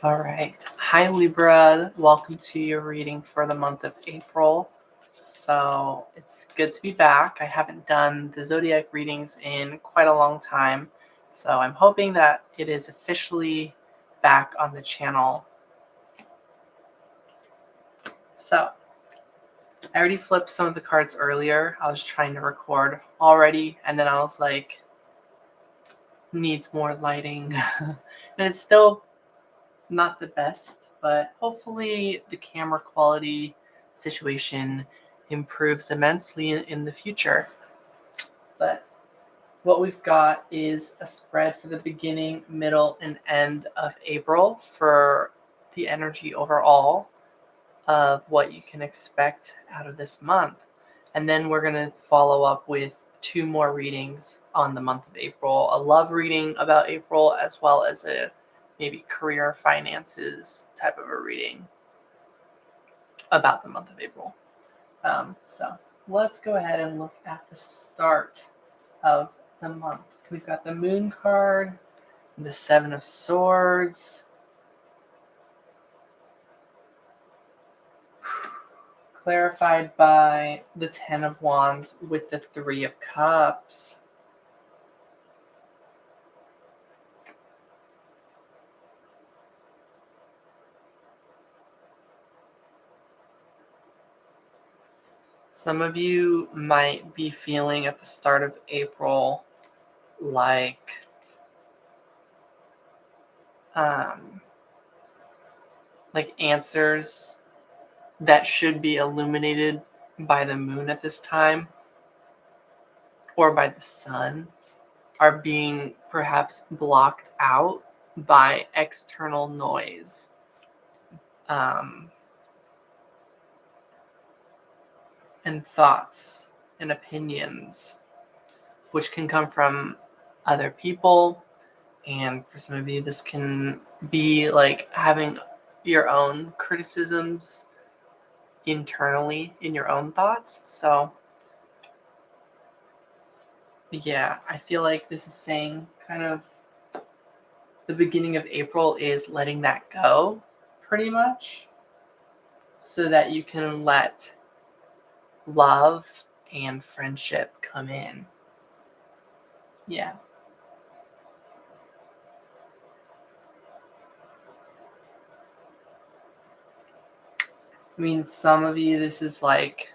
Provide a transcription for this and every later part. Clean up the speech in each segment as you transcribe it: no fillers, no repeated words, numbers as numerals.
All right. Hi, Libra. Welcome to your reading for the month of April. So it's good to be back. I haven't done the zodiac readings in quite a long time. So I'm hoping that it is officially back on the channel. So I already flipped some of the cards earlier. I was trying to record already, and then I was like, needs more lighting. And it's still not the best, but hopefully the camera quality situation improves immensely in the future. But what we've got is a spread for the beginning, middle, and end of April for the energy overall of what you can expect out of this month. And then we're going to follow up with two more readings on the month of April, a love reading about April, as well as a maybe career finances type of a reading about the month of April. So let's go ahead and look at the start of the month. We've got the Moon card, the Seven of Swords, clarified by the Ten of Wands with the Three of Cups. Some of you might be feeling at the start of April like answers that should be illuminated by the moon at this time or by the sun are being perhaps blocked out by external noise. And thoughts and opinions, which can come from other people. And for some of you, this can be like having your own criticisms internally in your own thoughts. So, yeah, I feel like this is saying kind of the beginning of April is letting that go, pretty much, so that you can let love and friendship come in. Yeah. I mean, some of you, this is like,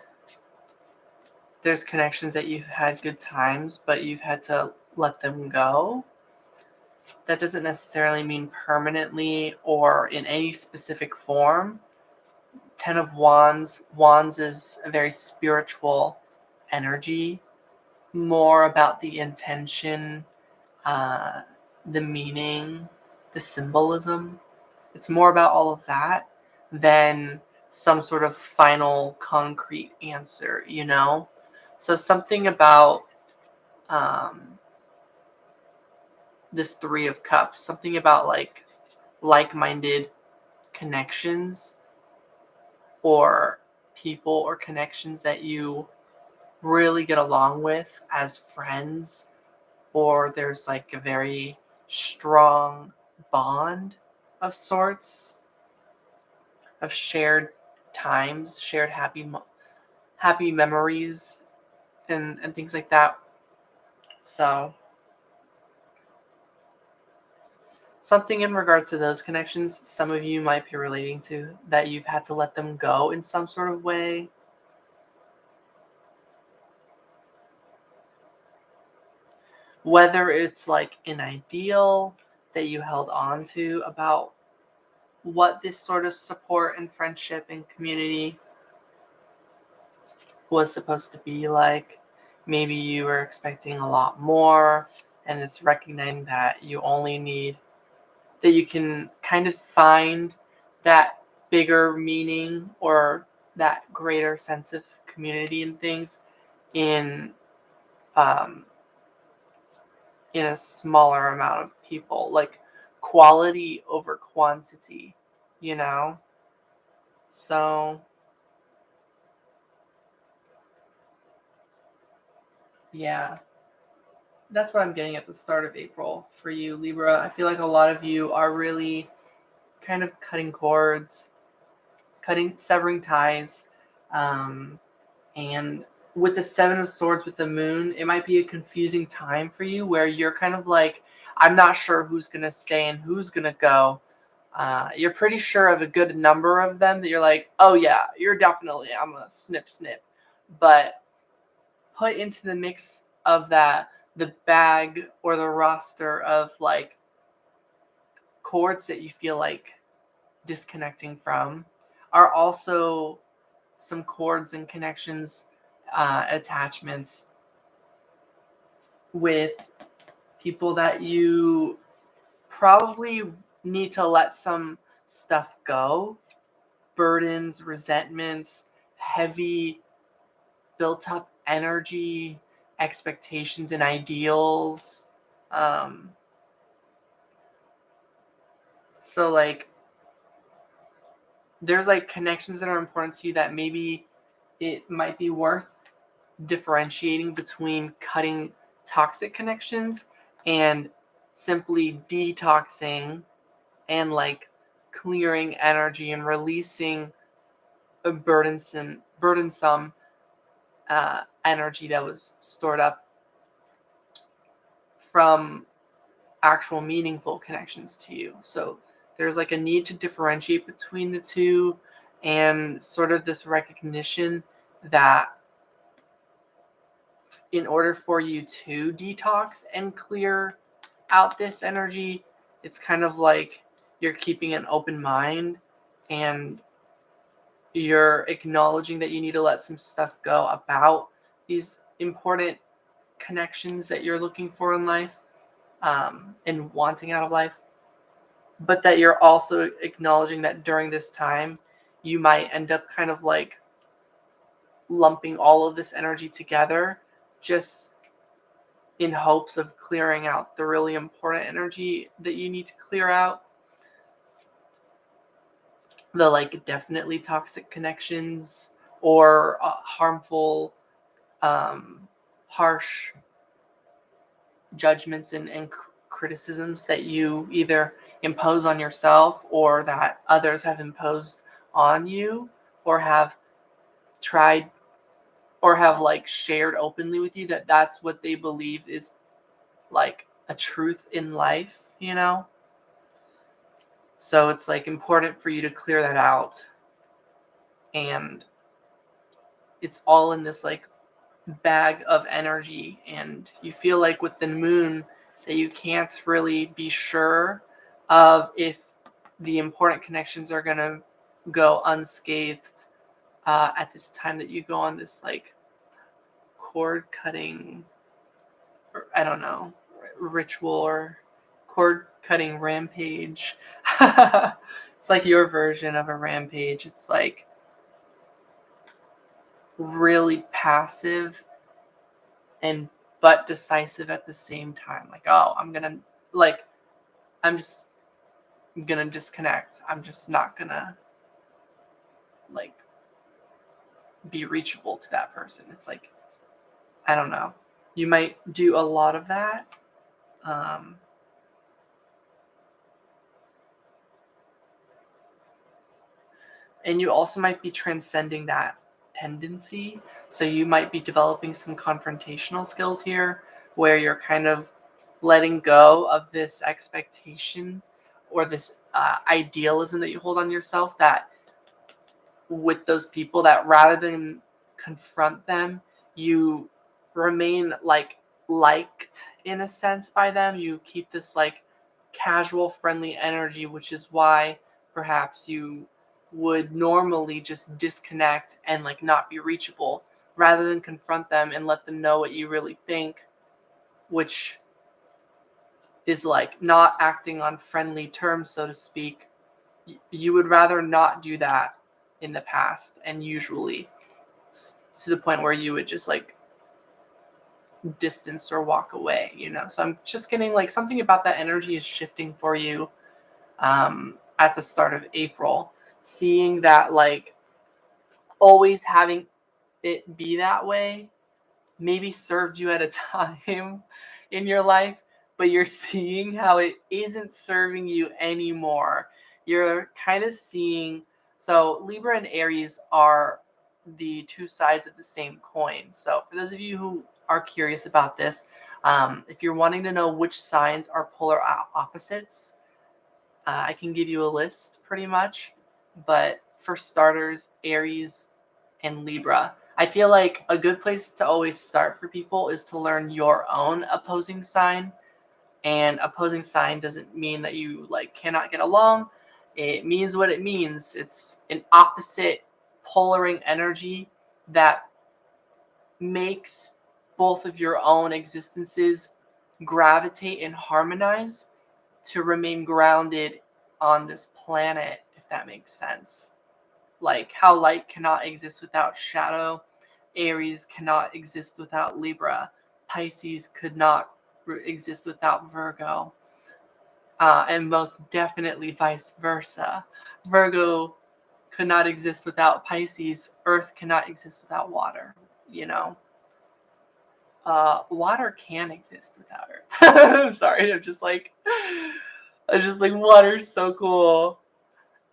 there's connections that you've had good times, but you've had to let them go. That doesn't necessarily mean permanently or in any specific form. Ten of Wands. Wands is a very spiritual energy, more about the intention, the meaning, the symbolism. It's more about all of that than some sort of final concrete answer, you know? So something about this Three of Cups, something about like-minded connections or people or connections that you really get along with as friends, or there's like a very strong bond of sorts of shared times, shared happy memories and things like that. So something in regards to those connections, some of you might be relating to that you've had to let them go in some sort of way. Whether it's like an ideal that you held on to about what this sort of support and friendship and community was supposed to be like. Maybe you were expecting a lot more, and it's recognizing that you only need, that you can kind of find that bigger meaning or that greater sense of community and things in in a smaller amount of people, like quality over quantity, you know? So, yeah, that's what I'm getting at the start of April for you, Libra. I feel like a lot of you are really kind of cutting cords, severing ties. And with the Seven of Swords with the moon, it might be a confusing time for you where you're kind of like, I'm not sure who's going to stay and who's going to go. You're pretty sure of a good number of them that you're like, oh yeah, you're definitely, I'm going to snip. But put into the mix of that, the bag or the roster of like chords that you feel like disconnecting from are also some chords and connections, attachments with people that you probably need to let some stuff go. Burdens, resentments, heavy built up energy, expectations and ideals. So like there's like connections that are important to you that maybe it might be worth differentiating between cutting toxic connections and simply detoxing and like clearing energy and releasing a burdensome energy that was stored up from actual meaningful connections to you. So there's like a need to differentiate between the two, and sort of this recognition that in order for you to detox and clear out this energy, it's kind of like you're keeping an open mind and you're acknowledging that you need to let some stuff go about these important connections that you're looking for in life, and wanting out of life, but that you're also acknowledging that during this time you might end up kind of like lumping all of this energy together just in hopes of clearing out the really important energy that you need to clear out. The like definitely toxic connections or harmful, harsh judgments and criticisms that you either impose on yourself or that others have imposed on you or have tried or have like shared openly with you that that's what they believe is like a truth in life, you know? So it's like important for you to clear that out. And it's all in this like bag of energy. And you feel like with the moon that you can't really be sure of if the important connections are going to go unscathed at this time that you go on this like cord cutting, or I don't know, ritual or cord cutting rampage. It's like your version of a rampage. It's like really passive and but decisive at the same time. Like, oh, I'm just gonna disconnect. I'm just not gonna like be reachable to that person. It's like, I don't know. You might do a lot of that. And you also might be transcending that tendency. So you might be developing some confrontational skills here where you're kind of letting go of this expectation or this idealism that you hold on yourself that with those people that rather than confront them, you remain like liked in a sense by them. You keep this like casual, friendly energy, which is why perhaps you would normally just disconnect and like not be reachable rather than confront them and let them know what you really think, which is like not acting on friendly terms, so to speak. You would rather not do that in the past, and usually to the point where you would just like distance or walk away, you know? So I'm just getting like something about that energy is shifting for you at the start of April. Seeing that like always having it be that way maybe served you at a time in your life, but you're seeing how it isn't serving you anymore. you're kind of seeing, so Libra and Aries are the two sides of the same coin. So for those of you who are curious about this, if you're wanting to know which signs are polar opposites, I can give you a list pretty much. But for starters, Aries and Libra. I feel like a good place to always start for people is to learn your own opposing sign. And opposing sign doesn't mean that you like cannot get along. It means what it means. It's an opposite polaring energy that makes both of your own existences gravitate and harmonize to remain grounded on this planet, if that makes sense. Like how light cannot exist without shadow, Aries cannot exist without Libra, Pisces could not exist without Virgo, and most definitely vice versa. Virgo could not exist without Pisces, Earth cannot exist without water, you know. Water can exist without Earth. I'm sorry, I'm just like water's so cool.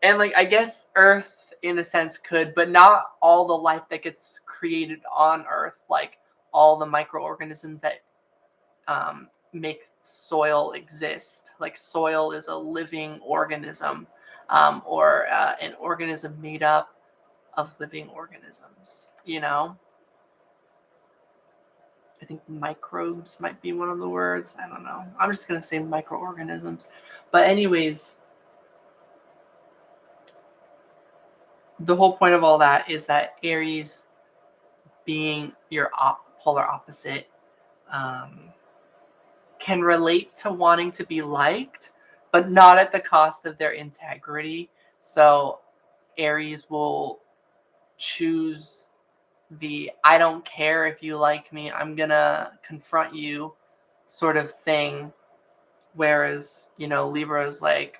And like I guess Earth in a sense could, but not all the life that gets created on Earth, like all the microorganisms that make soil exist. Like soil is a living organism, or an organism made up of living organisms. I think microbes might be one of the words. I don't know. I'm just gonna say microorganisms. But anyways, the whole point of all that is that Aries, being your polar opposite, can relate to wanting to be liked, but not at the cost of their integrity. So Aries will choose the I don't care if you like me, I'm gonna confront you sort of thing. Whereas, Libra is like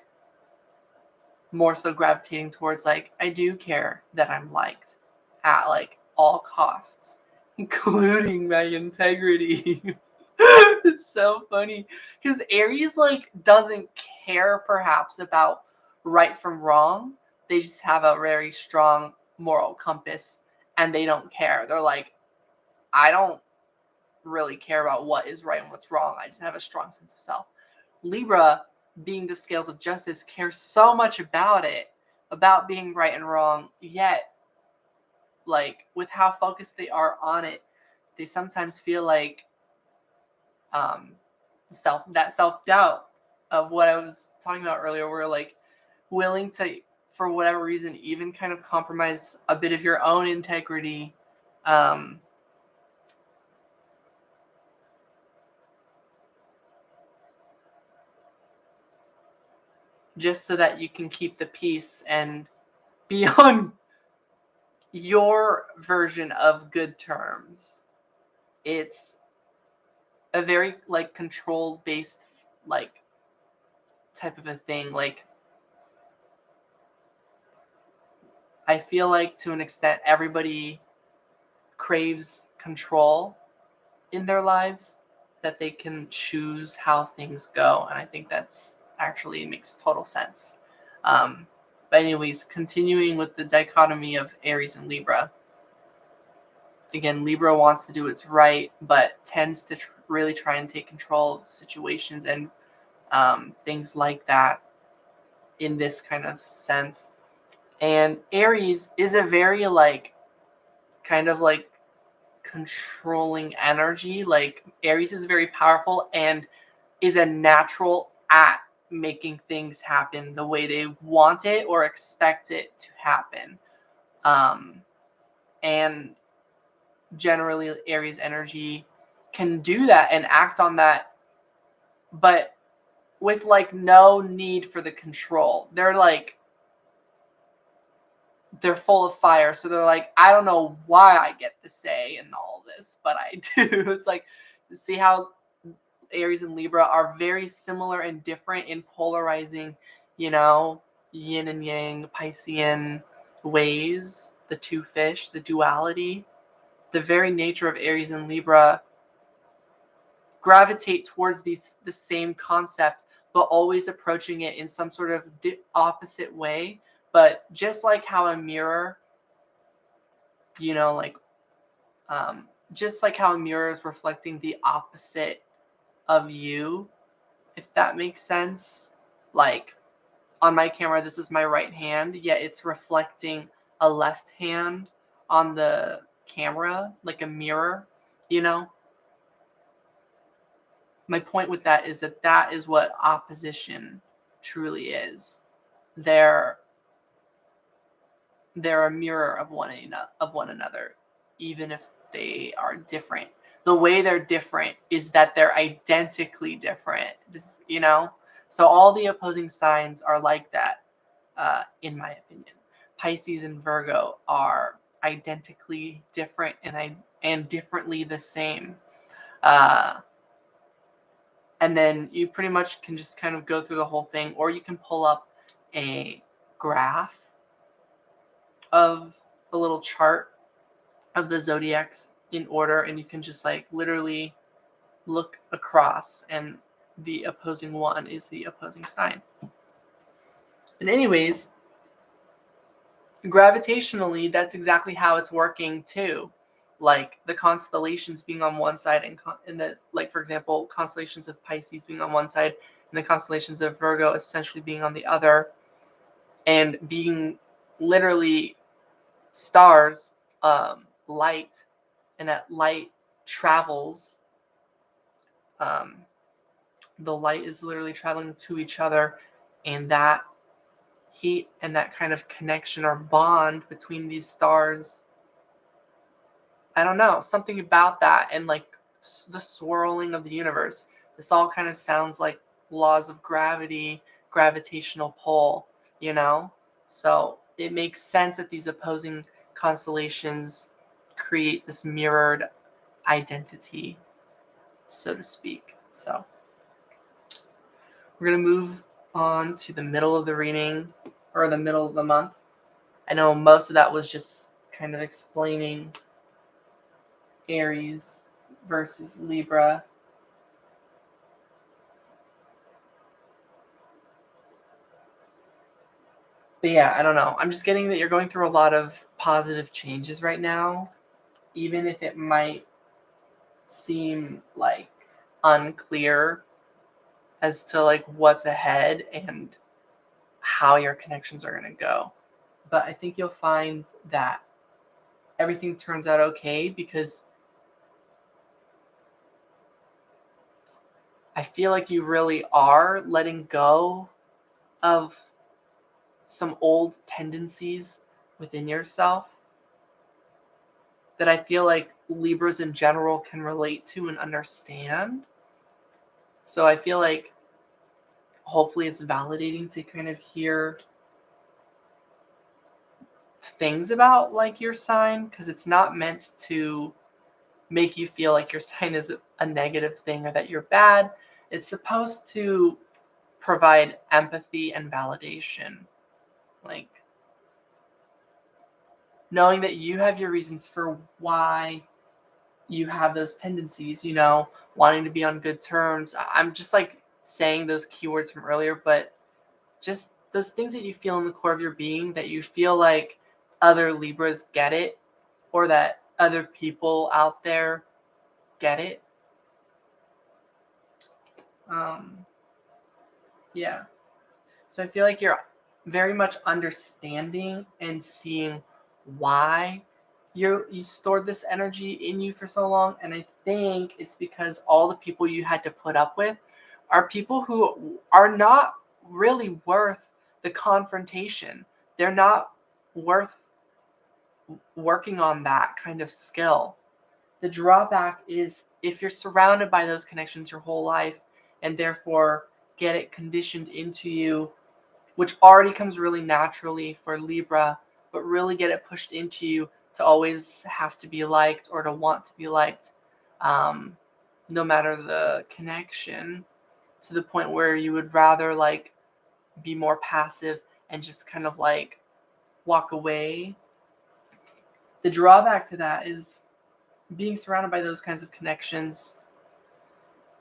more so gravitating towards like, I do care that I'm liked at like all costs, including my integrity. It's so funny because Aries like doesn't care perhaps about right from wrong. They just have a very strong moral compass and they don't care. They're like, I don't really care about what is right and what's wrong. I just have a strong sense of self. Libra, being the scales of justice, cares so much about it, about being right and wrong, yet like with how focused they are on it, they sometimes feel like self-doubt of what I was talking about earlier, where like willing to, for whatever reason, even kind of compromise a bit of your own integrity, just so that you can keep the peace and be on your version of good terms. It's a very like control based like type of a thing. Like I feel like to an extent everybody craves control in their lives, that they can choose how things go, and I think that's actually makes total sense. But anyways, continuing with the dichotomy of Aries and Libra. Again, Libra wants to do what's right, but tends to really try and take control of situations and things like that in this kind of sense. And Aries is a very like kind of like controlling energy. Like Aries is very powerful and is a natural at making things happen the way they want it or expect it to happen. And generally Aries energy can do that and act on that, but with like no need for the control. They're full of fire, so they're like, I don't know why I get the say in all this, but I do. It's like, see how Aries and Libra are very similar and different in polarizing, yin and yang, Piscean ways, the two fish, the duality. The very nature of Aries and Libra gravitate towards the same concept, but always approaching it in some sort of opposite way. But just like how a mirror, you know, like just like how a mirror is reflecting the opposite of you, if that makes sense. Like on my camera, this is my right hand, yet it's reflecting a left hand on the camera, like a mirror, you know? My point with that is that that is what opposition truly is. They're a mirror of one another, even if they are different. The way they're different is that they're identically different. You know? So all the opposing signs are like that, in my opinion. Pisces and Virgo are identically different and differently the same. And then you pretty much can just kind of go through the whole thing, or you can pull up a graph of a little chart of the zodiacs in order, and you can just like literally look across, and the opposing one is the opposing sign. And anyways, gravitationally, that's exactly how it's working too. Like the constellations being on one side, and the, like, for example, constellations of Pisces being on one side and the constellations of Virgo essentially being on the other, and being literally stars, light, and that light travels. The light is literally traveling to each other, and that heat and that kind of connection or bond between these stars, I don't know, something about that, and like the swirling of the universe. This all kind of sounds like laws of gravity, gravitational pull, you know? So it makes sense that these opposing constellations create this mirrored identity, so to speak. So we're going to move on to the middle of the reading, or the middle of the month. I know most of that was just kind of explaining Aries versus Libra. But yeah, I don't know. I'm just getting that you're going through a lot of positive changes right now, even if it might seem like unclear as to like what's ahead and how your connections are going to go. But I think you'll find that everything turns out okay, because I feel like you really are letting go of some old tendencies within yourself that I feel like Libras in general can relate to and understand. So I feel like hopefully it's validating to kind of hear things about like your sign, because it's not meant to make you feel like your sign is a negative thing or that you're bad. It's supposed to provide empathy and validation. Like knowing that you have your reasons for why you have those tendencies, you know, wanting to be on good terms. I'm just like saying those keywords from earlier, but just those things that you feel in the core of your being, that you feel like other Libras get it, or that other people out there get it. Yeah. So I feel like you're very much understanding and seeing why you stored this energy in you for so long. And I think it's because all the people you had to put up with are people who are not really worth the confrontation. They're not worth working on that kind of skill. The drawback is if you're surrounded by those connections your whole life, and therefore get it conditioned into you, which already comes really naturally for Libra, but really get it pushed into you to always have to be liked or to want to be liked, no matter the connection, to the point where you would rather like be more passive and just kind of like walk away. The drawback to that is being surrounded by those kinds of connections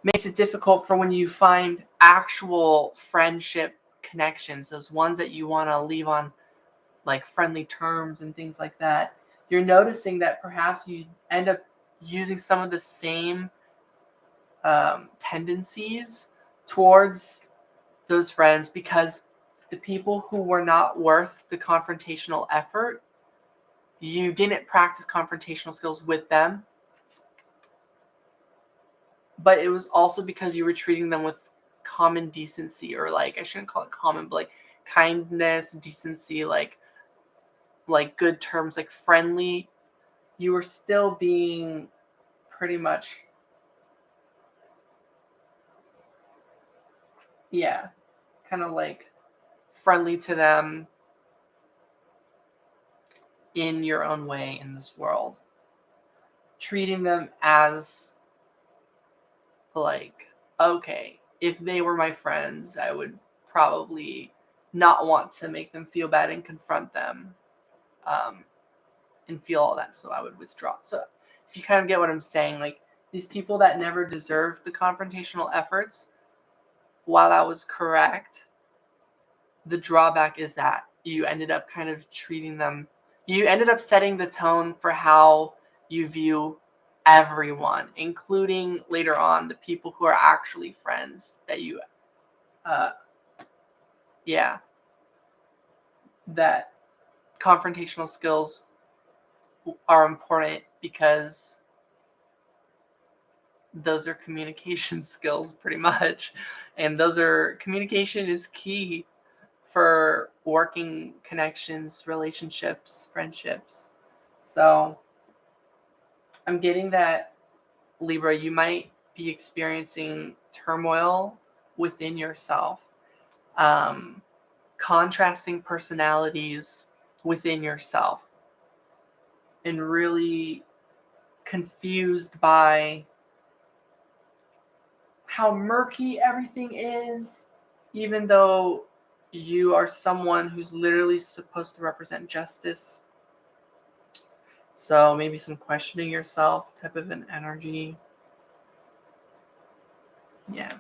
makes it difficult for when you find actual friendship connections, those ones that you want to leave on like friendly terms and things like that. You're noticing that perhaps you end up using some of the same tendencies towards those friends, because the people who were not worth the confrontational effort, you didn't practice confrontational skills with them, but it was also because you were treating them with common decency, or like, I shouldn't call it common, but like kindness, decency, like good terms, like friendly. You were still being pretty much, yeah, kind of like friendly to them in your own way in this world, treating them as like, okay, if they were my friends, I would probably not want to make them feel bad and confront them, um, and feel all that, so I would withdraw. So if you kind of get what I'm saying, like these people that never deserved the confrontational efforts, while that was correct, the drawback is that you ended up kind of treating them, you ended up setting the tone for how you view everyone, including later on the people who are actually friends that you, uh, yeah, that confrontational skills are important because those are communication skills pretty much. And communication is key for working connections, relationships, friendships. So I'm getting that, Libra, you might be experiencing turmoil within yourself, um, contrasting personalities within yourself, and really confused by how murky everything is, even though you are someone who's literally supposed to represent justice. So maybe some questioning yourself type of an energy. Yeah.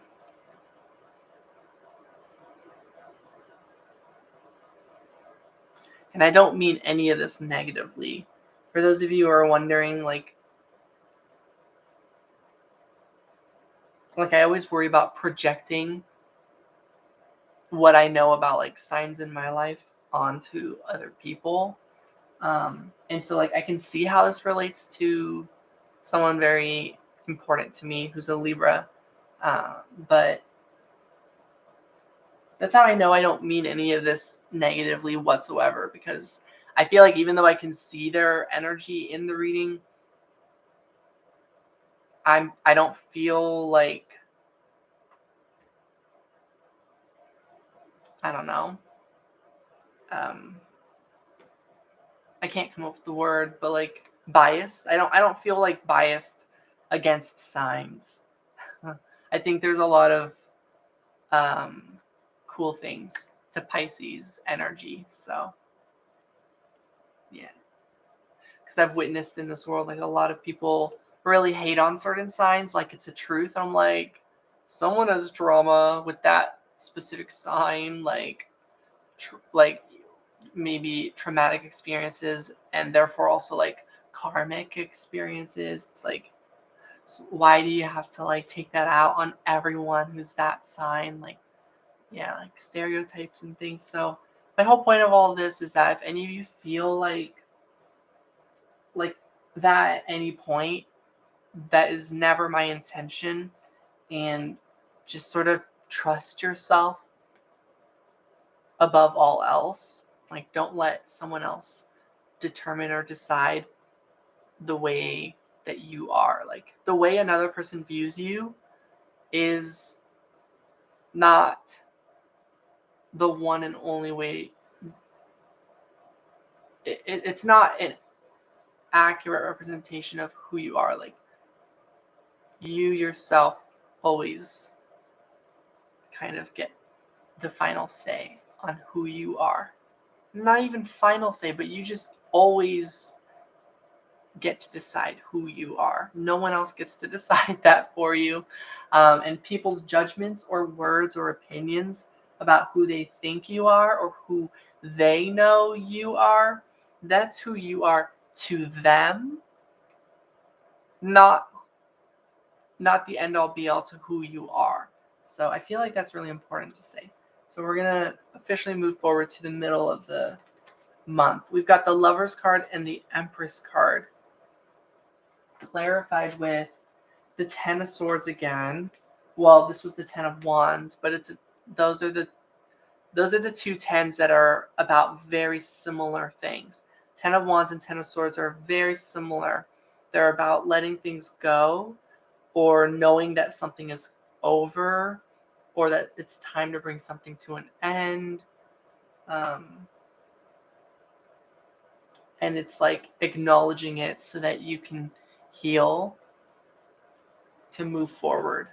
And I don't mean any of this negatively. For those of you who are wondering, I always worry about projecting what I know about like signs in my life onto other people. And so like I can see how this relates to someone very important to me who's a Libra. But that's how I know I don't mean any of this negatively whatsoever, because I feel like even though I can see their energy in the reading, I don't feel like, I don't know. Um, I can't come up with the word, but like biased. I don't feel like biased against signs. I think there's a lot of um, cool things to Pisces energy. So yeah, because I've witnessed in this world like a lot of people really hate on certain signs like it's a truth. I'm like, someone has drama with that specific sign, like like maybe traumatic experiences, and therefore also like karmic experiences. It's like, so why do you have to like take that out on everyone who's that sign? Like, yeah, like stereotypes and things. So my whole point of all this is that if any of you feel like that at any point, that is never my intention. And just sort of trust yourself above all else. Like, don't let someone else determine or decide the way that you are. Like, the way another person views you is not the one and only way. It's not an accurate representation of who you are. Like, you yourself always kind of get the final say on who you are. Not even final say, but you just always get to decide who you are. No one else gets to decide that for you. And people's judgments or words or opinions about who they think you are or who they know you are, that's who you are to them, not the end all be all to who you are. So I feel like that's really important to say. So we're going to officially move forward to the middle of the month. We've got the Lovers card and the Empress card, clarified with the Ten of Swords again. Well, this was the Ten of Wands, but those are the two tens that are about very similar things. Ten of Wands and Ten of Swords are very similar. They're about letting things go, or knowing that something is over, or that it's time to bring something to an end. And it's like acknowledging it so that you can heal to move forward.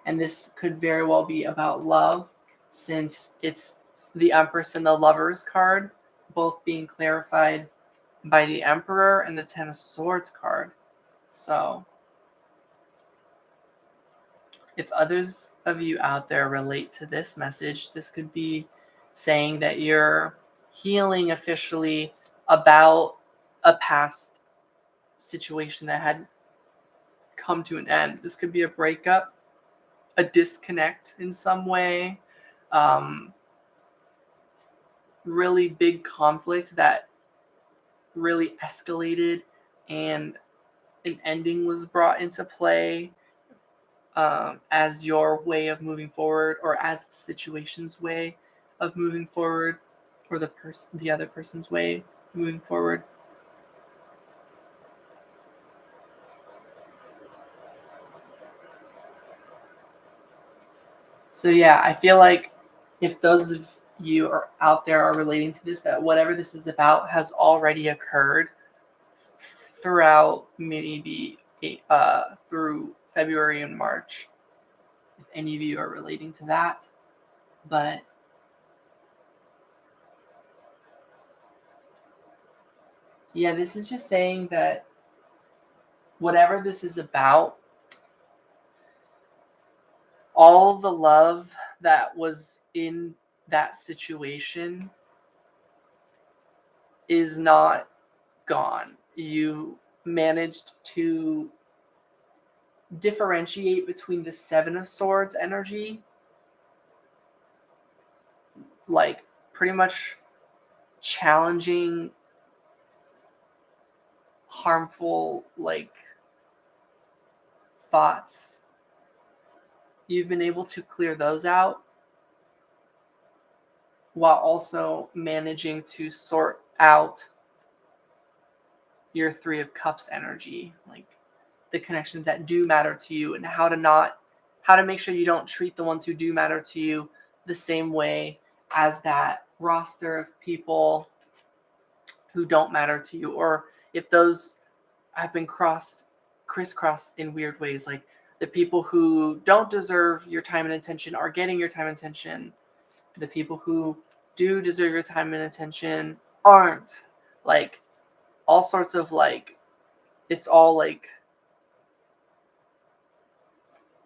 And this could very well be about love, since it's the Empress and the Lovers card, both being clarified by the Emperor and the Ten of Swords card. So if others of you out there relate to this message, this could be saying that you're healing officially about a past situation that had come to an end. This could be a breakup, a disconnect in some way, really big conflict that really escalated and an ending was brought into play, as your way of moving forward, or as the situation's way of moving forward, or the other person's way of moving forward. So yeah, I feel like if those of you are out there are relating to this, that whatever this is about has already occurred throughout maybe through February and March, if any of you are relating to that. But yeah, this is just saying that whatever this is about, all the love that was in that situation is not gone. You managed to differentiate between the Seven of Swords energy, like pretty much challenging, harmful, like thoughts. You've been able to clear those out while also managing to sort out your Three of Cups energy, like the connections that do matter to you, and how to make sure you don't treat the ones who do matter to you the same way as that roster of people who don't matter to you, or if those have been crisscrossed in weird ways, like the people who don't deserve your time and attention are getting your time and attention, the people who do deserve your time and attention aren't, like all sorts of, like, it's all like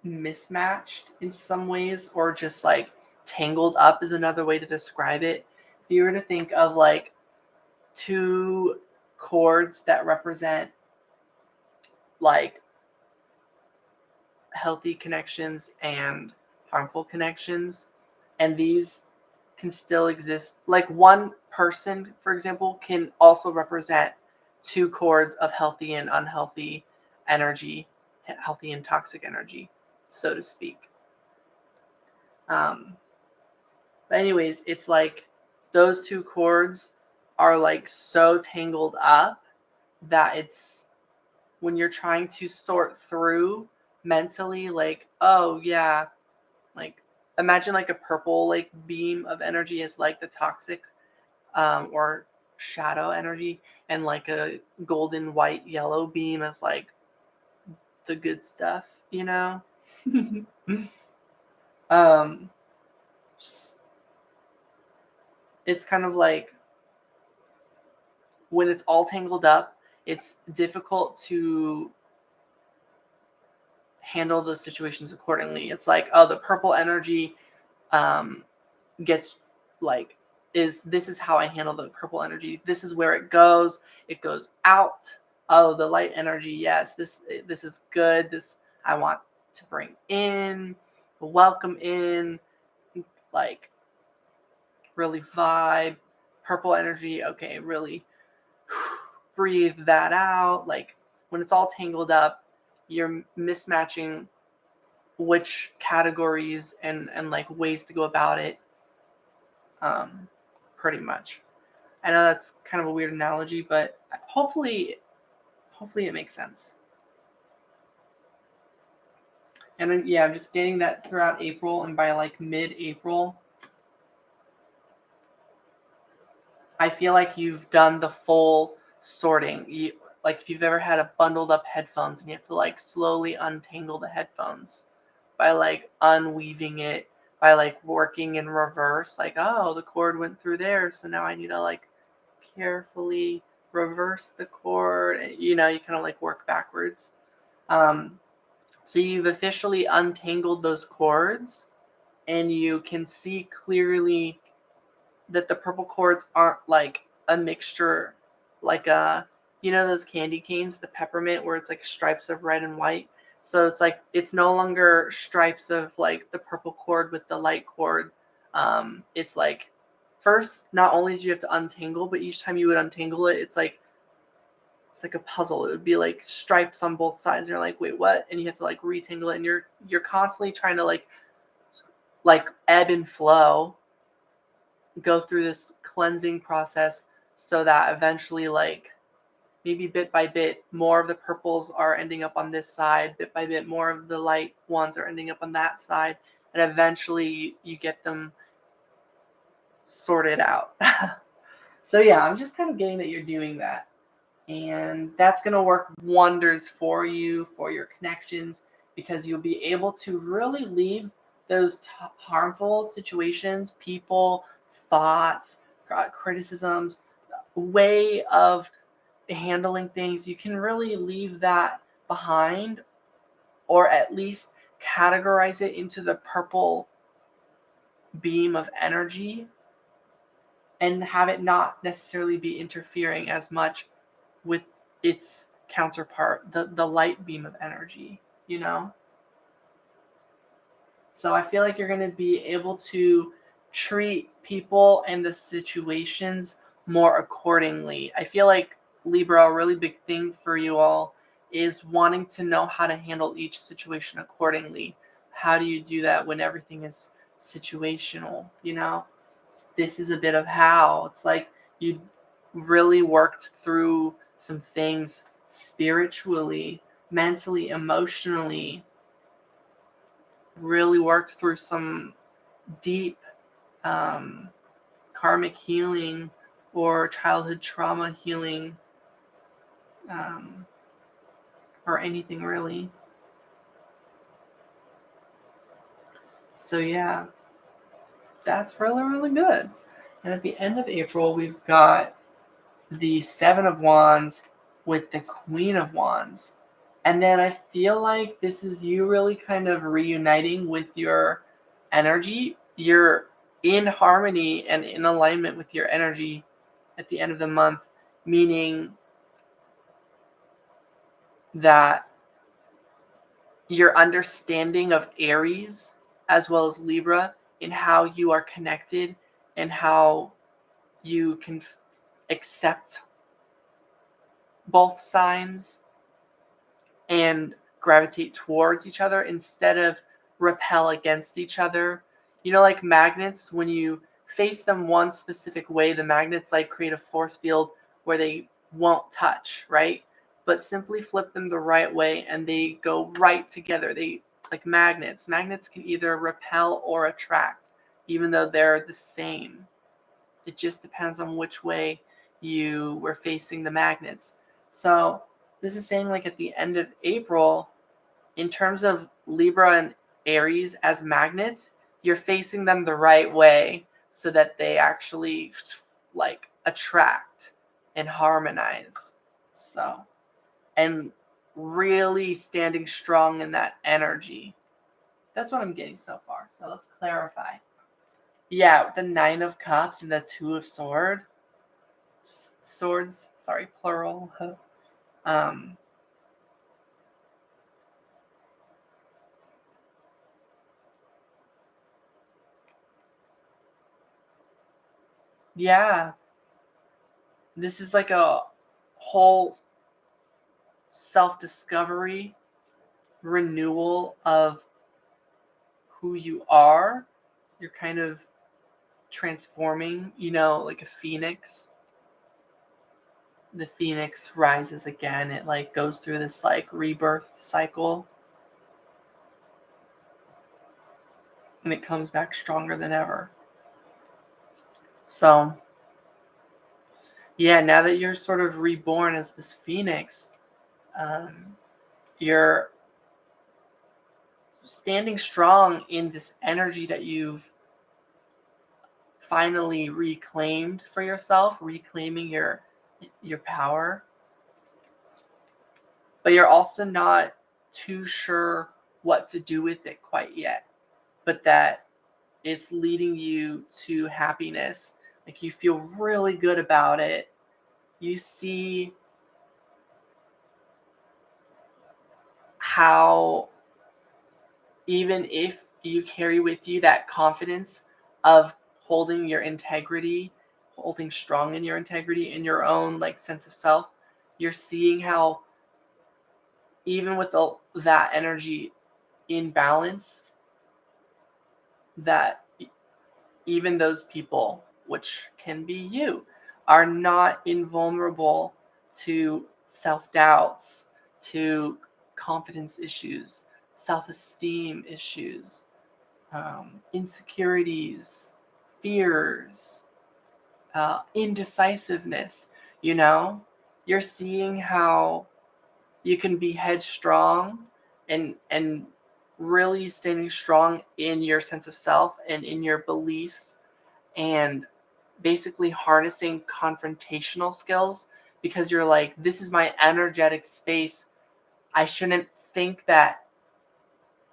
mismatched in some ways, or just like tangled up is another way to describe it. If you were to think of like two chords that represent like healthy connections and harmful connections, and these can still exist, like one person, for example, can also represent two chords of healthy and unhealthy energy, healthy and toxic energy, so to speak. But anyways, it's like those two chords are like so tangled up that it's, when you're trying to sort through mentally, like, oh yeah, like imagine like a purple like beam of energy is like the toxic or shadow energy, and like a golden white yellow beam is like the good stuff, you know. um it's kind of like when it's all tangled up, it's difficult to handle those situations accordingly. It's like, oh, the purple energy gets like this is how I handle the purple energy. This is where it goes. It goes out. Oh, the light energy, yes, this is good. This I want to bring in, welcome in, like really vibe. Purple energy, okay, really breathe that out. Like when it's all tangled up, you're mismatching which categories and like ways to go about it. Pretty much. I know that's kind of a weird analogy, but hopefully it makes sense. And then, yeah, I'm just getting that throughout April, and by like mid-April, I feel like you've done the full sorting. Like if you've ever had a bundled up headphones and you have to like slowly untangle the headphones by like unweaving it, by like working in reverse, like, oh, the cord went through there, so now I need to like carefully reverse the cord. You know, you kind of like work backwards. So you've officially untangled those cords, and you can see clearly that the purple cords aren't like a mixture, like you know those candy canes, the peppermint, where it's like stripes of red and white. So it's like it's no longer stripes of like the purple cord with the light cord. It's like first, not only do you have to untangle, but each time you would untangle it, it's like a puzzle. It would be like stripes on both sides. And you're like, wait, what? And you have to like retangle it, and you're constantly trying to like ebb and flow, go through this cleansing process so that eventually, like maybe bit by bit, more of the purples are ending up on this side. Bit by bit, more of the light ones are ending up on that side, and eventually you get them sorted out. So yeah, I'm just kind of getting that you're doing that. And that's going to work wonders for you, for your connections, because you'll be able to really leave those harmful situations, people, thoughts, criticisms, way of handling things. You can really leave that behind, or at least categorize it into the purple beam of energy, and have it not necessarily be interfering as much with its counterpart, the light beam of energy, you know? So I feel like you're going to be able to treat people and the situations more accordingly. I feel like Libra, a really big thing for you all is wanting to know how to handle each situation accordingly. How do you do that when everything is situational, you know? This is a bit of how. It's like you really worked through some things spiritually, mentally, emotionally, really worked through some deep karmic healing or childhood trauma healing, or anything really. So yeah, that's really, really good. And at the end of April, we've got the Seven of Wands with the Queen of Wands. And then I feel like this is you really kind of reuniting with your energy. You're in harmony and in alignment with your energy at the end of the month, meaning that your understanding of Aries as well as Libra in how you are connected and how you can accept both signs and gravitate towards each other instead of repel against each other. You know, like magnets, when you face them one specific way, the magnets like create a force field where they won't touch, right? But simply flip them the right way and they go right together. They like magnets. Magnets can either repel or attract, even though they're the same. It just depends on which way you were facing the magnets. So this is saying like at the end of April, in terms of Libra and Aries as magnets, you're facing them the right way so that they actually like attract and harmonize. So, and really standing strong in that energy. That's what I'm getting so far. So let's clarify. Yeah, the Nine of Cups and the Two of Swords, sorry, plural. um, yeah, this is like a whole self-discovery, renewal of who you are. You're kind of transforming, like a phoenix. The phoenix rises again. It like goes through this like rebirth cycle, and it comes back stronger than ever. So, yeah, now that you're sort of reborn as this phoenix, you're standing strong in this energy that you've finally reclaimed for yourself, reclaiming your power. But you're also not too sure what to do with it quite yet. But that it's leading you to happiness. Like you feel really good about it. You see how even if you carry with you that confidence of holding your integrity, holding strong in your integrity, in your own like sense of self, you're seeing how even with that energy in balance, that even those people, which can be you, are not invulnerable to self-doubts, to confidence issues, self-esteem issues, insecurities, fears, indecisiveness. You're seeing how you can be headstrong and really standing strong in your sense of self and in your beliefs, and basically harnessing confrontational skills, because you're like, this is my energetic space. I shouldn't think that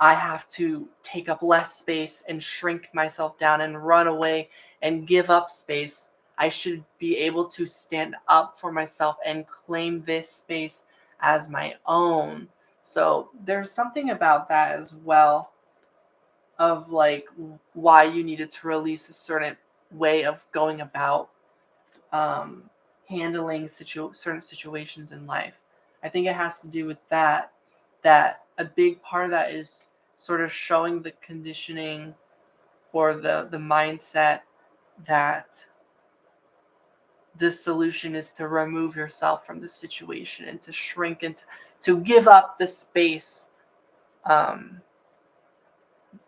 I have to take up less space and shrink myself down and run away and give up space. I should be able to stand up for myself and claim this space as my own. So there's something about that as well, of like why you needed to release a certain way of going about handling certain situations in life. I think it has to do with that. That a big part of that is sort of showing the conditioning or the mindset that the solution is to remove yourself from the situation and to shrink and to give up the space um,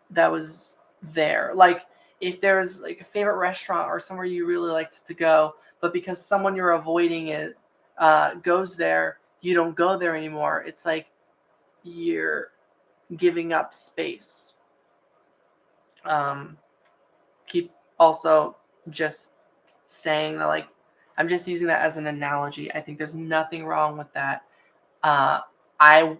that was there. Like if there's like a favorite restaurant or somewhere you really liked to go, but because someone you're avoiding it goes there, you don't go there anymore. It's like you're giving up space. Um, keep also just saying that, like, I'm just using that as an analogy. I think there's nothing wrong with that. Uh, I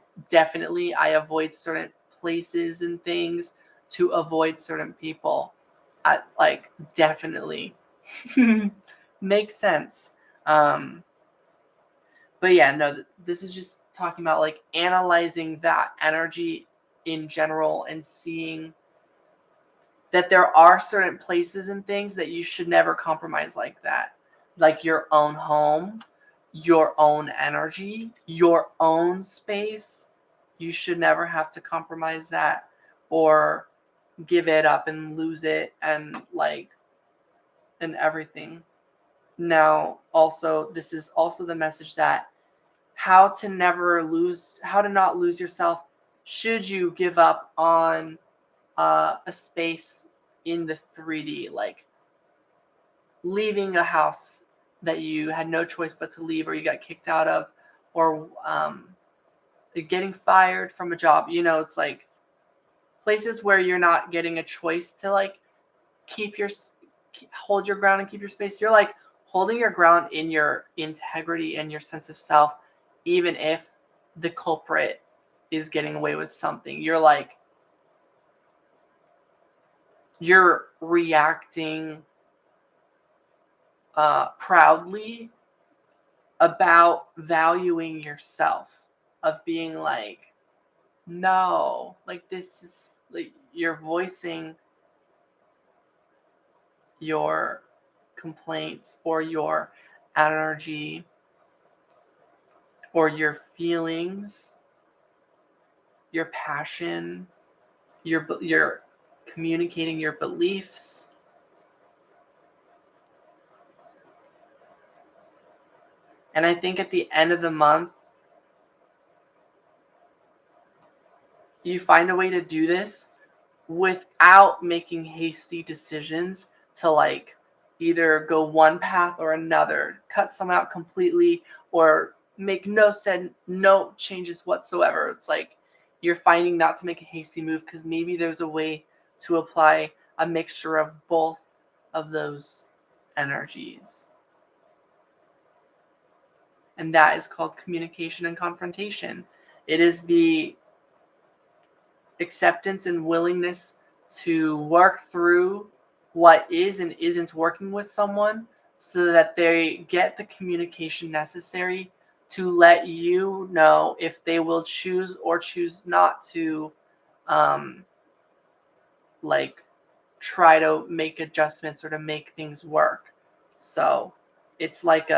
avoid certain places and things to avoid certain people. I like definitely makes sense. But yeah, no, this is just talking about like analyzing that energy in general and seeing that there are certain places and things that you should never compromise like that. Like your own home, your own energy, your own space. You should never have to compromise that or give it up and lose it and everything. Now, also, this is also the message that how to not lose yourself should you give up on a space in the 3D, like leaving a house that you had no choice but to leave, or you got kicked out of, or getting fired from a job. It's like places where you're not getting a choice to like hold your ground and keep your space. You're like holding your ground in your integrity and your sense of self, even if the culprit is getting away with something. You're reacting proudly about valuing yourself, of being like, no, like this is like you're voicing your complaints or your energy or your feelings, your passion, your communicating your beliefs. And I think at the end of the month, you find a way to do this without making hasty decisions to like either go one path or another, cut someone out completely, or make no changes whatsoever. It's like you're finding not to make a hasty move because maybe there's a way to apply a mixture of both of those energies. And that is called communication and confrontation. It is the acceptance and willingness to work through what is and isn't working with someone so that they get the communication necessary to let you know if they will choose or choose not to um, like try to make adjustments or to make things work. So it's like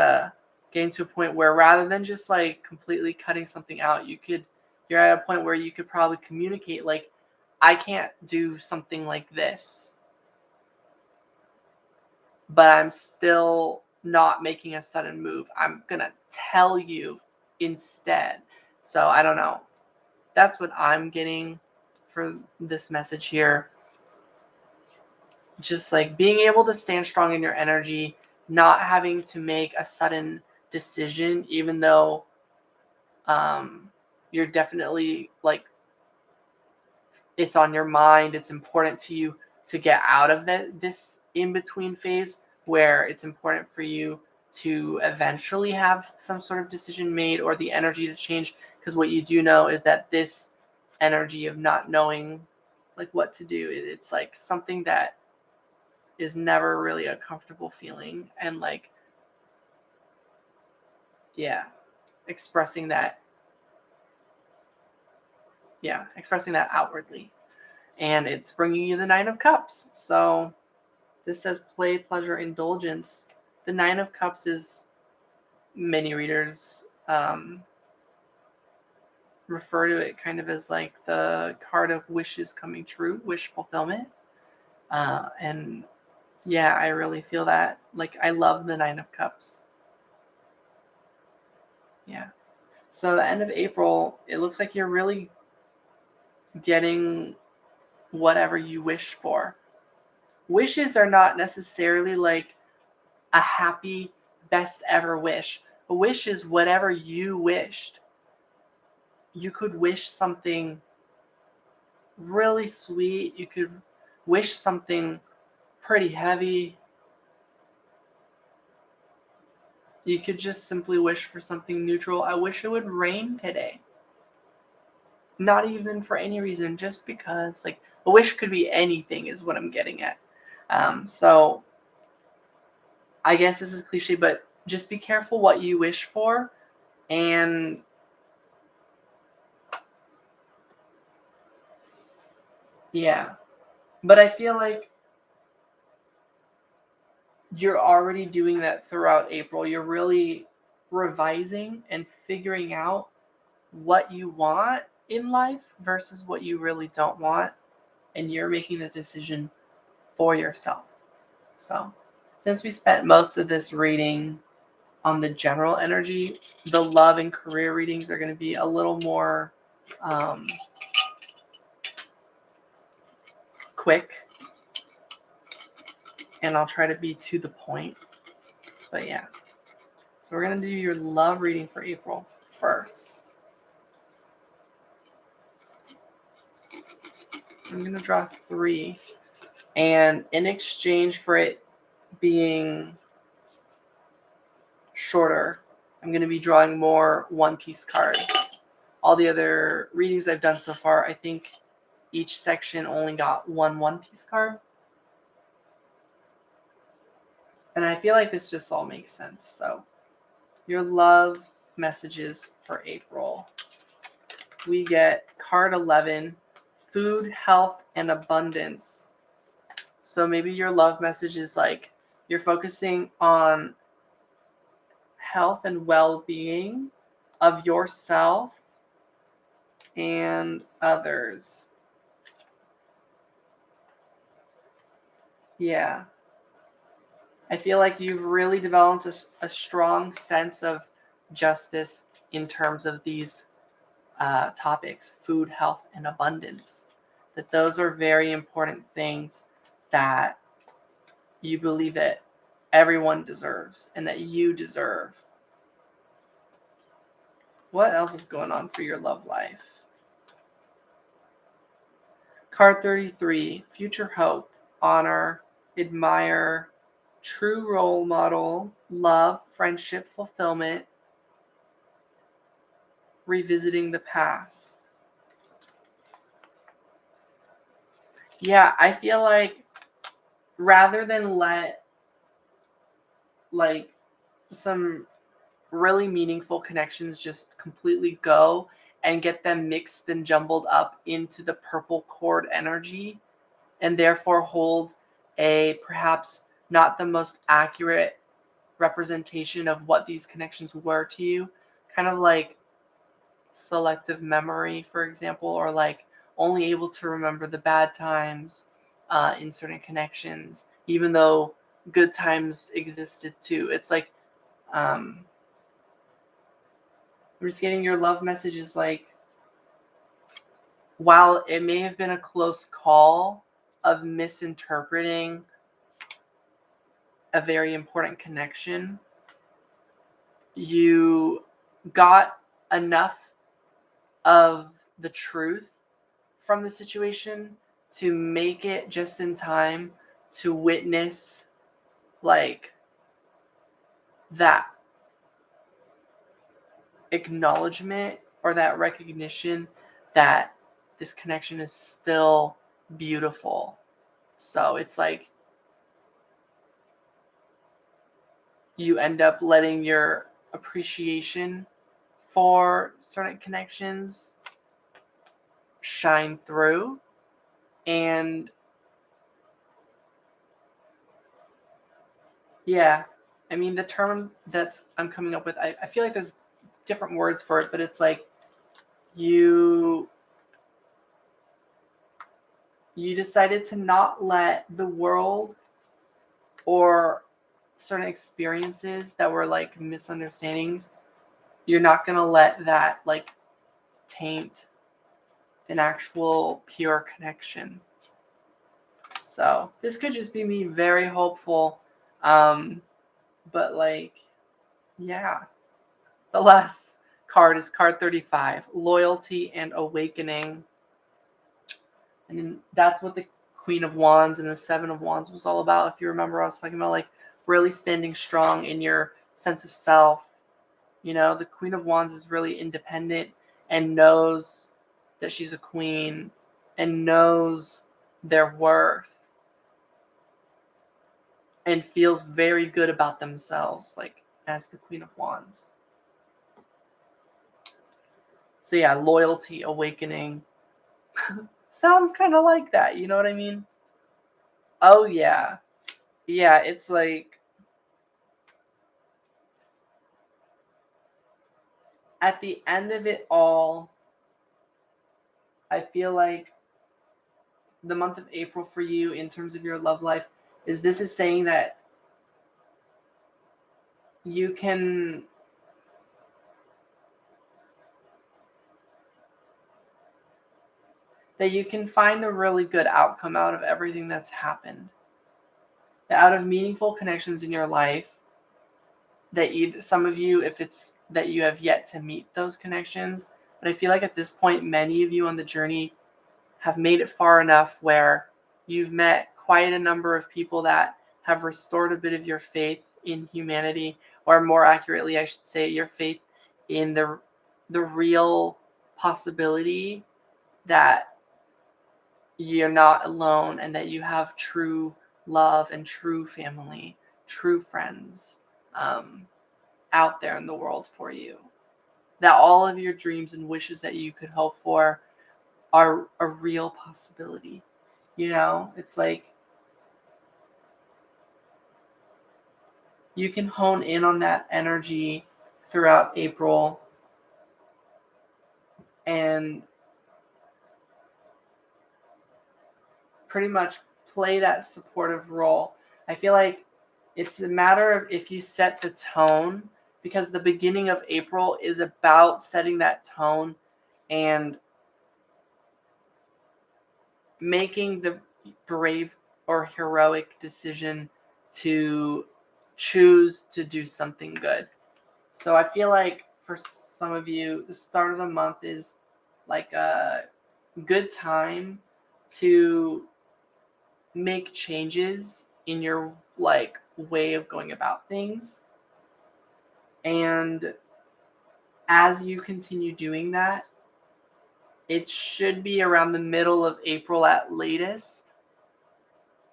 getting to a point where rather than just like completely cutting something out, you're at a point where you could probably communicate like, I can't do something like this, but I'm still not making a sudden move. I'm gonna tell you instead. So I don't know. That's what I'm getting for this message here. Just like being able to stand strong in your energy, not having to make a sudden decision, even though you're definitely like it's on your mind, it's important to you to get out of this in-between phase where it's important for you to eventually have some sort of decision made or the energy to change, because what you do know is that this energy of not knowing like what to do, it's like something that is never really a comfortable feeling, and like yeah, expressing that outwardly. And it's bringing you the Nine of Cups. So this says play, pleasure, indulgence. The Nine of Cups is, many readers refer to it kind of as like the card of wishes coming true, wish fulfillment. And yeah, I really feel that. Like, I love the Nine of Cups. Yeah. So the end of April, it looks like you're really getting whatever you wish for. Wishes are not necessarily like a happy, best ever wish. A wish is whatever you wished. You could wish something really sweet. You could wish something pretty heavy. You could just simply wish for something neutral. I wish it would rain today. Not even for any reason, just because. Like, a wish could be anything is what I'm getting at. So I guess this is cliche, but just be careful what you wish for. And yeah, but I feel like you're already doing that throughout April. You're really revising and figuring out what you want in life versus what you really don't want. And you're making the decision for yourself. So, since we spent most of this reading on the general energy, the love and career readings are going to be a little more quick. And I'll try to be to the point. But yeah. So we're going to do your love reading for April first. I'm going to draw 3. And in exchange for it being shorter. I'm going to be drawing more one-piece cards. All the other readings I've done so far, I think each section only got one-piece card. And I feel like this just all makes sense. So, your love messages for April. We get card 11, food, health, and abundance. So maybe your love message is like you're focusing on health and well-being of yourself and others. Yeah. I feel like you've really developed a strong sense of justice in terms of these topics, food, health, and abundance. That those are very important things that you believe that everyone deserves and that you deserve. What else is going on for your love life? Card 33, future hope, honor, admire, true role model, love, friendship, fulfillment, revisiting the past. Yeah, I feel like rather than let like some really meaningful connections just completely go and get them mixed and jumbled up into the purple cord energy and therefore hold a perhaps not the most accurate representation of what these connections were to you, kind of like selective memory, for example, or like only able to remember the bad times in certain connections, even though good times existed too. It's like I'm just getting your love messages like, while it may have been a close call of misinterpreting a very important connection, you got enough of the truth from the situation to make it just in time to witness like that acknowledgement or that recognition that this connection is still beautiful. So it's like you end up letting your appreciation for certain connections shine through. And yeah, I mean, the term that's I'm coming up with, I feel like there's different words for it, but it's like you decided to not let the world or certain experiences that were like misunderstandings, you're not going to let that like taint an actual pure connection. So this could just be me very hopeful. But like, yeah. The last card is card 35, loyalty and awakening. And that's what the Queen of Wands and the Seven of Wands was all about. If you remember, I was talking about like really standing strong in your sense of self. You know, the Queen of Wands is really independent and knows that she's a queen and knows their worth and feels very good about themselves, like as the Queen of Wands. So yeah, loyalty, awakening. Sounds kind of like that, you know what I mean? Oh yeah. Yeah, it's like at the end of it all, I feel like the month of April for you in terms of your love life is saying that you can find a really good outcome out of everything that's happened. Out of meaningful connections in your life, that some of you, if it's that you have yet to meet those connections, but I feel like at this point, many of you on the journey have made it far enough where you've met quite a number of people that have restored a bit of your faith in humanity, or more accurately, I should say, your faith in the real possibility that you're not alone and that you have true love and true family, true friends out there in the world for you. That all of your dreams and wishes that you could hope for are a real possibility. It's like you can hone in on that energy throughout April and pretty much play that supportive role. I feel like it's a matter of if you set the tone, because the beginning of April is about setting that tone and making the brave or heroic decision to choose to do something good. So I feel like for some of you, the start of the month is like a good time to make changes in your way of going about things. And as you continue doing that, it should be around the middle of April at latest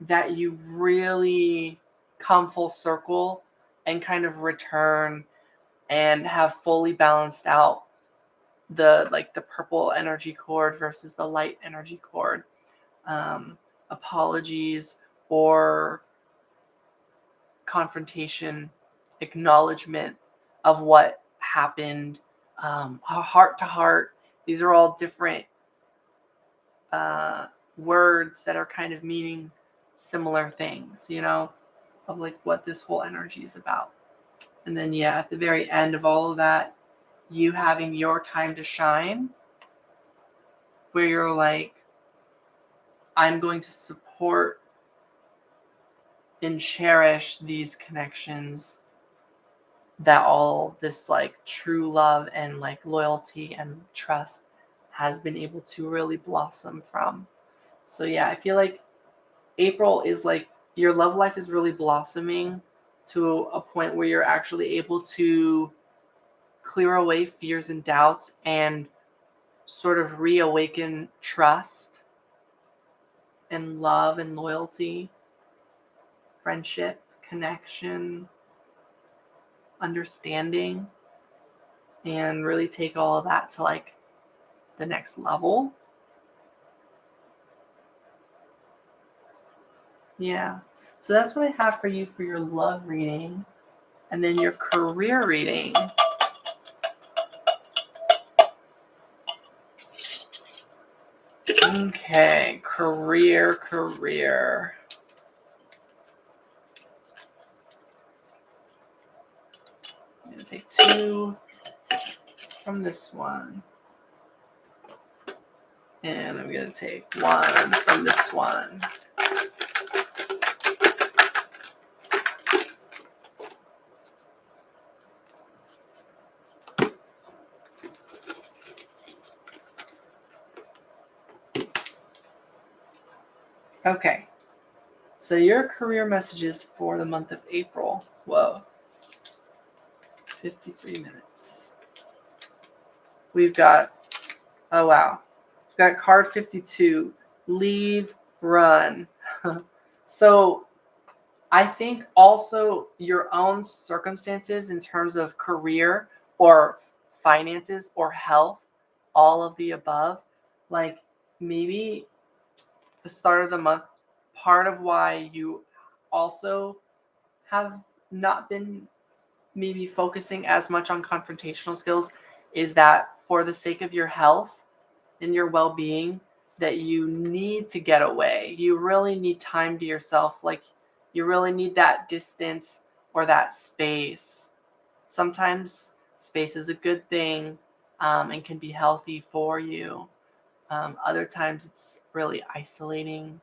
that you really come full circle and kind of return and have fully balanced out the purple energy cord versus the light energy cord. Apologies or confrontation, acknowledgement of what happened, heart to heart. These are all different words that are kind of meaning similar things, of like what this whole energy is about. And then, yeah, at the very end of all of that, you having your time to shine, where you're like, I'm going to support and cherish these connections that all this true love and loyalty and trust has been able to really blossom from. So yeah, I feel like April is your love life is really blossoming to a point where you're actually able to clear away fears and doubts and sort of reawaken trust and love and loyalty, friendship, connection, understanding, and really take all of that to the next level. Yeah. So that's what I have for you for your love reading. And then your career reading. Okay, career. I'm going to take 2 from this one. And I'm going to take 1 from this one. Okay. So your career messages for the month of April. Whoa. 53 minutes. We've got, oh wow. We've got card 52, leave, run. So I think also your own circumstances in terms of career or finances or health, all of the above, maybe the start of the month, part of why you also have not been maybe focusing as much on confrontational skills is that for the sake of your health and your well-being, that you need to get away. You really need time to yourself. You really need that distance or that space. Sometimes space is a good thing and can be healthy for you. Other times it's really isolating.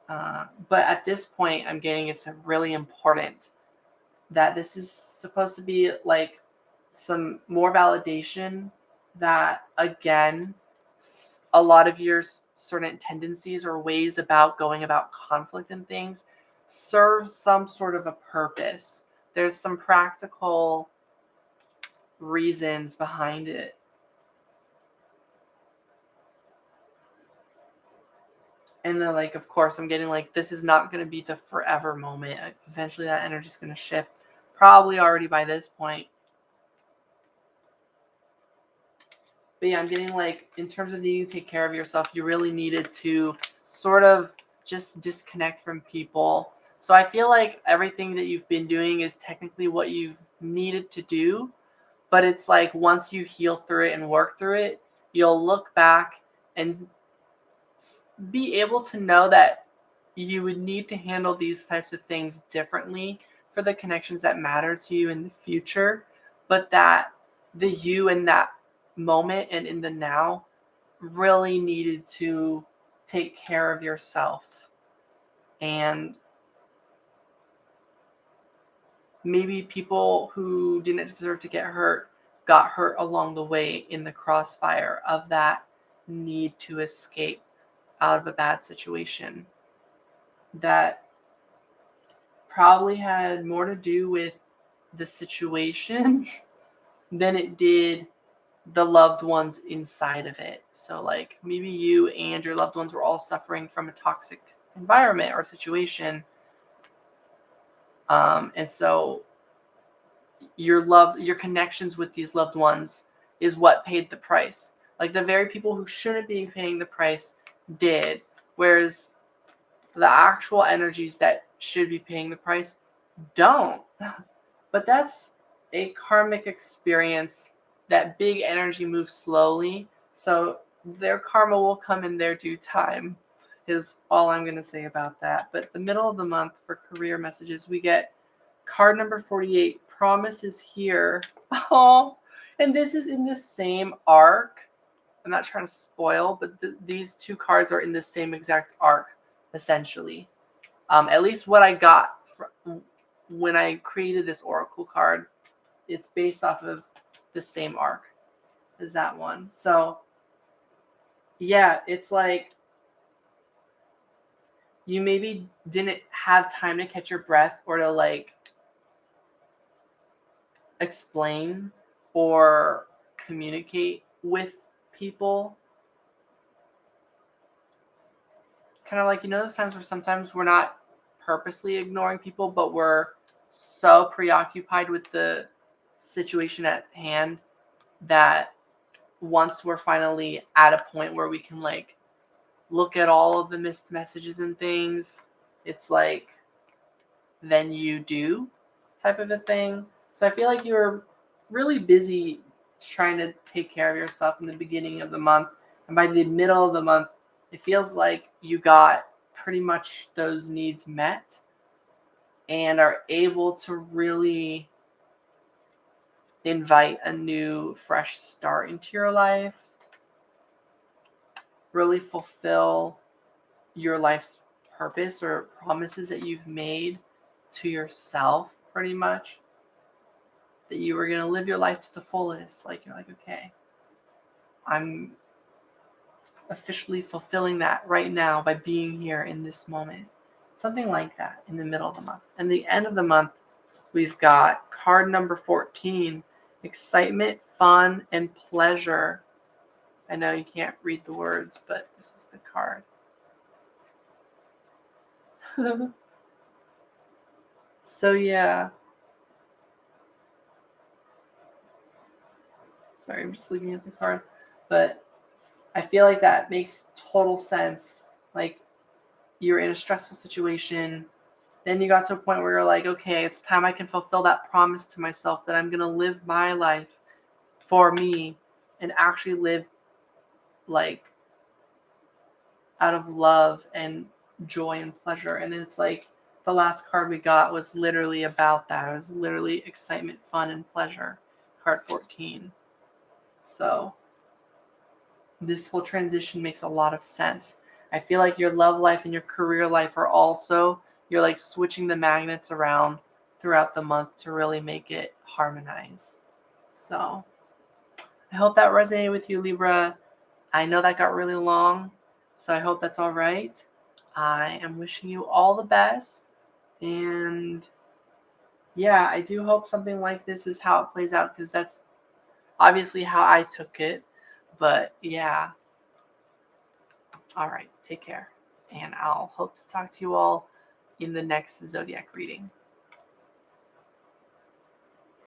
But at this point, I'm getting it's really important that this is supposed to be some more validation that, again, a lot of your certain tendencies or ways about going about conflict and things serves some sort of a purpose there's some practical reasons behind it. And then, like, of course, I'm getting like, this is not going to be the forever moment. Eventually, that energy is going to shift, probably already by this point. But yeah, I'm getting like, in terms of needing to take care of yourself, you really needed to sort of just disconnect from people. So I feel like everything that you've been doing is technically what you've needed to do. But it's like, once you heal through it and work through it, you'll look back and be able to know that you would need to handle these types of things differently for the connections that matter to you in the future, but that the you in that moment and in the now really needed to take care of yourself. And maybe people who didn't deserve to get hurt got hurt along the way in the crossfire of that need to escape out of a bad situation that probably had more to do with the situation than it did the loved ones inside of it. So like, maybe you and your loved ones were all suffering from a toxic environment or situation, and so your connections with these loved ones is what paid the price. Like, the very people who shouldn't be paying the price did, whereas the actual energies that should be paying the price don't. But that's a karmic experience. That big energy moves slowly, so their karma will come in their due time, is all I'm going to say about that. But the middle of the month for career messages, we get card number 48, Promise is Here. Oh, and this is in the same arc. I'm not trying to spoil, but these two cards are in the same exact arc, essentially. At least what I got when I created this oracle card, it's based off of the same arc as that one. So yeah, it's like you maybe didn't have time to catch your breath or to like explain or communicate with people. Kind of like, those times where sometimes we're not purposely ignoring people, but we're so preoccupied with the situation at hand that once we're finally at a point where we can like look at all of the missed messages and things, it's like, then you do type of a thing. So I feel like you're really busy trying to take care of yourself in the beginning of the month. And by the middle of the month, it feels like you got pretty much those needs met and are able to really invite a new, fresh start into your life. Really fulfill your life's purpose or promises that you've made to yourself, pretty much. That you were going to live your life to the fullest. Like, you're like, okay, I'm officially fulfilling that right now by being here in this moment. Something like that in the middle of the month. And the end of the month, we've got card number 14, Excitement, Fun, and Pleasure. I know you can't read the words, but this is the card. So yeah. Sorry, I'm just looking at the card. But I feel like that makes total sense. Like, you're in a stressful situation. Then you got to a point where you're like, okay, it's time I can fulfill that promise to myself that I'm going to live my life for me and actually live like out of love and joy and pleasure. And then it's like the last card we got was literally about that. It was literally excitement, fun, and pleasure. Card 14. So this whole transition makes a lot of sense. I feel like your love life and your career life are also, you're like switching the magnets around throughout the month to really make it harmonize. So I hope that resonated with you, Libra. I know that got really long, so I hope that's all right. I am wishing you all the best, and yeah, I do hope something like this is how it plays out, because that's obviously how I took it. But yeah, all right, take care. And I'll hope to talk to you all in the next zodiac reading.